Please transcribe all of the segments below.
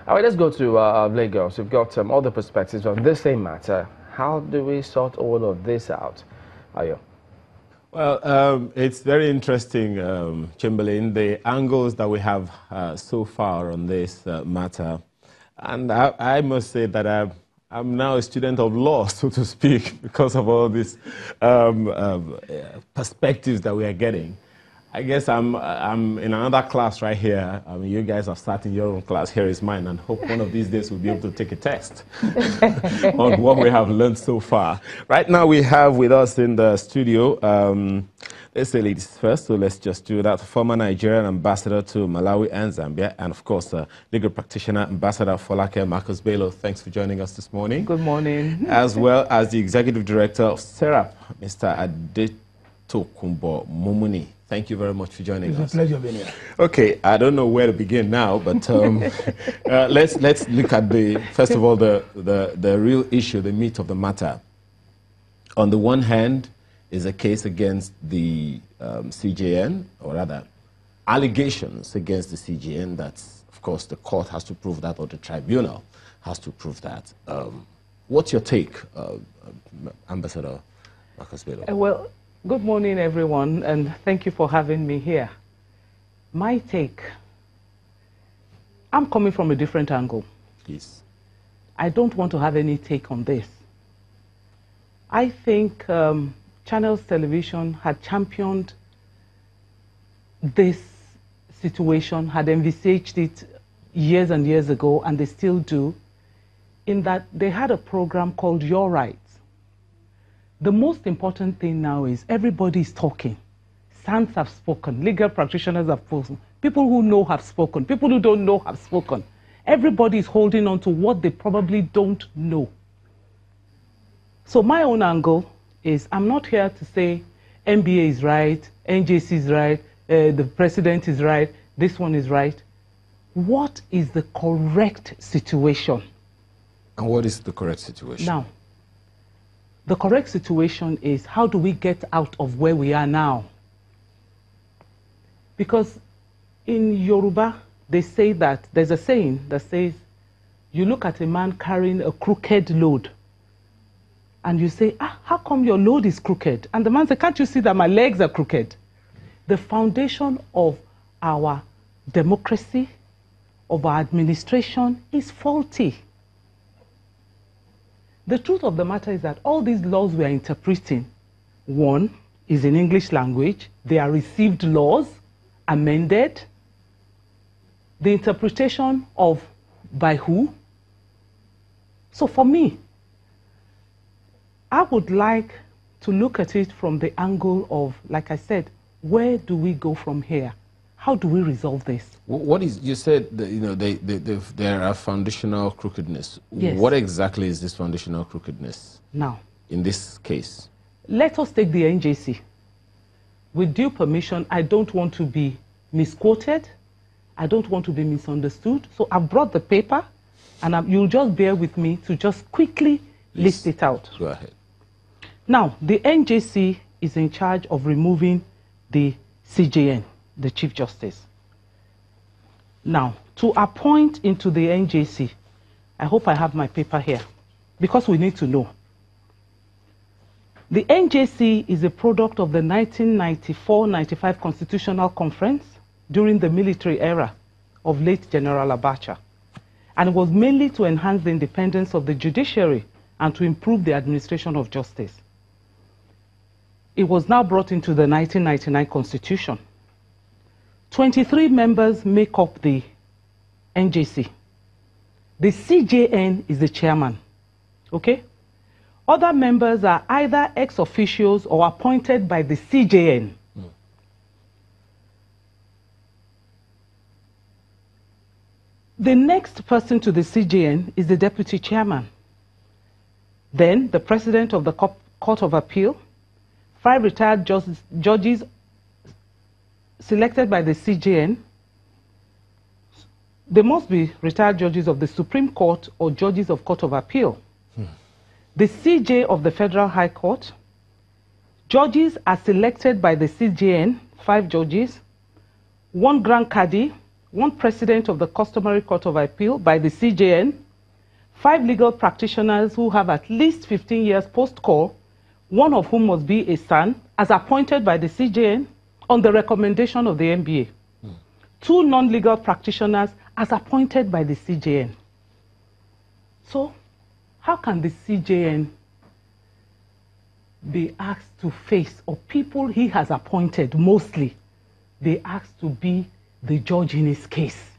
All right, let's go to Lagos. We've got other perspectives on this same matter. How do we sort all of this out? Ayo. Well, it's very interesting, Chamberlain, the angles that we have so far on this matter. And I must say that I'm now a student of law, so to speak, because of all these perspectives that we are getting. I guess I'm in another class right here. I mean, you guys are starting your own class. Here is mine, and hope one of these days we'll be able to take a test on what we have learned so far. Right now, we have with us in the studio, let's say ladies first, so let's just do that. Former Nigerian ambassador to Malawi and Zambia, and of course, legal practitioner, Ambassador Folake Marcus Bello. Thanks for joining us this morning. Good morning. As well as the executive director of SERAP, Mr. Adetokunbo Mumuni. Thank you very much for joining us. It's a pleasure being here. Okay, I don't know where to begin now, but let's look at first of all the real issue, the meat of the matter. On the one hand, is a case against the CJN, or rather, allegations against the CJN. That's, of course, the court has to prove that, or the tribunal has to prove that. What's your take, Ambassador Marcus Bello? Well, good morning, everyone, and thank you for having me here. My take, I'm coming from a different angle. Yes. I don't want to have any take on this. I think Channels Television had championed this situation, had envisaged it years and years ago, and they still do, in that they had a program called Your Rights. The most important thing now is everybody is talking. SANs have spoken, legal practitioners have spoken, people who know have spoken, people who don't know have spoken. Everybody is holding on to what they probably don't know. So my own angle is I'm not here to say NBA is right, NJC is right, the president is right, this one is right. What is the correct situation? And what is the correct situation? Now, the correct situation is how do we get out of where we are now? Because in Yoruba, they say that, there's a saying that says, you look at a man carrying a crooked load, and you say, how come your load is crooked? And the man says, can't you see that my legs are crooked? The foundation of our democracy, of our administration, is faulty. The truth of the matter is that all these laws we are interpreting, one, is in English language. They are received laws, amended. The interpretation of by who? So for me, I would like to look at it from the angle of, like I said, where do we go from here? How do we resolve this? What is, you said that, there are foundational crookedness. Yes. What exactly is this foundational crookedness? Now, in this case? Let us take the NJC. With due permission, I don't want to be misquoted. I don't want to be misunderstood. So I've brought the paper, and you'll just bear with me to just quickly list it out. Go ahead. Now, the NJC is in charge of removing the CJN, the Chief Justice. Now, to appoint into the NJC, I hope I have my paper here, because we need to know. The NJC is a product of the 1994-95 Constitutional Conference during the military era of late General Abacha, and it was mainly to enhance the independence of the judiciary and to improve the administration of justice. It was now brought into the 1999 Constitution. 23 members make up the NJC. The CJN is the chairman, okay? Other members are either ex-officials or appointed by the CJN. The next person to the CJN is the deputy chairman. Then the president of the Court of Appeal, 5 retired judges selected by the CJN. They must be retired judges of the Supreme Court or judges of Court of Appeal. The CJ of the Federal High Court. Judges are selected by the CJN, 5 judges, 1 Grand Cadi, one president of the Customary Court of Appeal by the CJN, 5 legal practitioners who have at least 15 years post-call, one of whom must be a son, as appointed by the CJN on the recommendation of the NBA. 2 non-legal practitioners as appointed by the CJN. So, how can the CJN be asked to face, or people he has appointed mostly, be asked to be the judge in his case?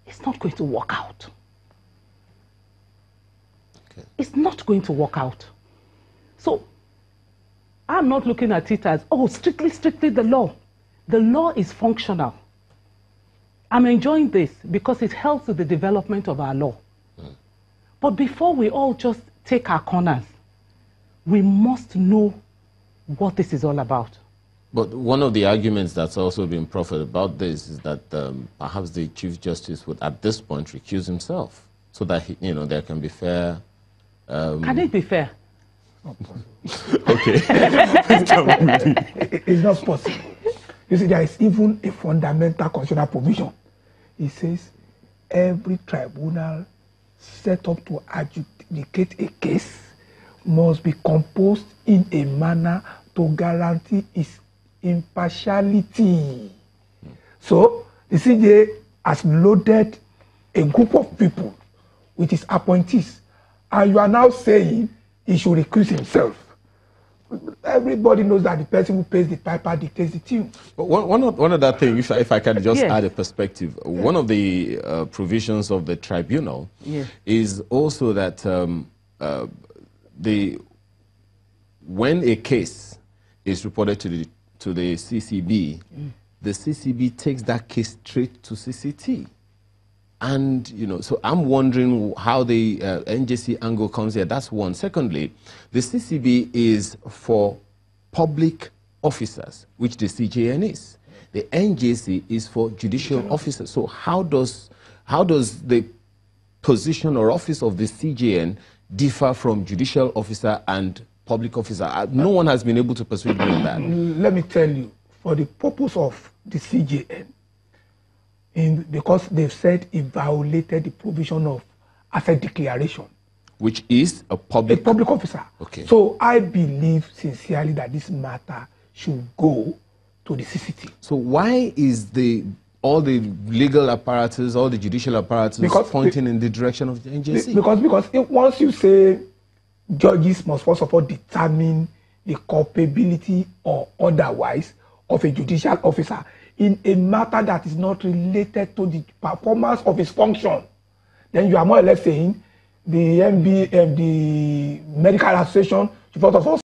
It's not going to work out. Okay. It's not going to work out. So, I'm not looking at it as, oh, strictly the law. The law is functional. I'm enjoying this because it helps with the development of our law. But before we all just take our corners, we must know what this is all about. But one of the arguments that's also been proffered about this is that perhaps the Chief Justice would, at this point, recuse himself so that there can be fair. Can it be fair? Okay. It's not possible. You see, there is even a fundamental constitutional provision. It says every tribunal set up to adjudicate a case must be composed in a manner to guarantee its impartiality. So, the CJA has loaded a group of people with its appointees, and you are now saying he should recuse himself. Everybody knows that the person who pays the piper dictates the tune. But one other thing, if I can just add a perspective, one of the provisions of the tribunal is also that when a case is reported to the CCB, the CCB takes that case straight to CCT. And, so I'm wondering how the NJC angle comes here. That's one. Secondly, the CCB is for public officers, which the CJN is. The NJC is for judicial officers. So how does the position or office of the CJN differ from judicial officer and public officer? No one has been able to persuade me on that. Let me tell you, for the purpose of the CJN, because they've said it violated the provision of asset declaration. Which is a public officer. Okay. So I believe sincerely that this matter should go to the CCT. So why is all the legal apparatus, all the judicial apparatus pointing in the direction of the NJC? Because once you say judges must first of all determine the culpability or otherwise of a judicial officer in a matter that is not related to the performance of his function, then you are more or less saying the medical association should first of all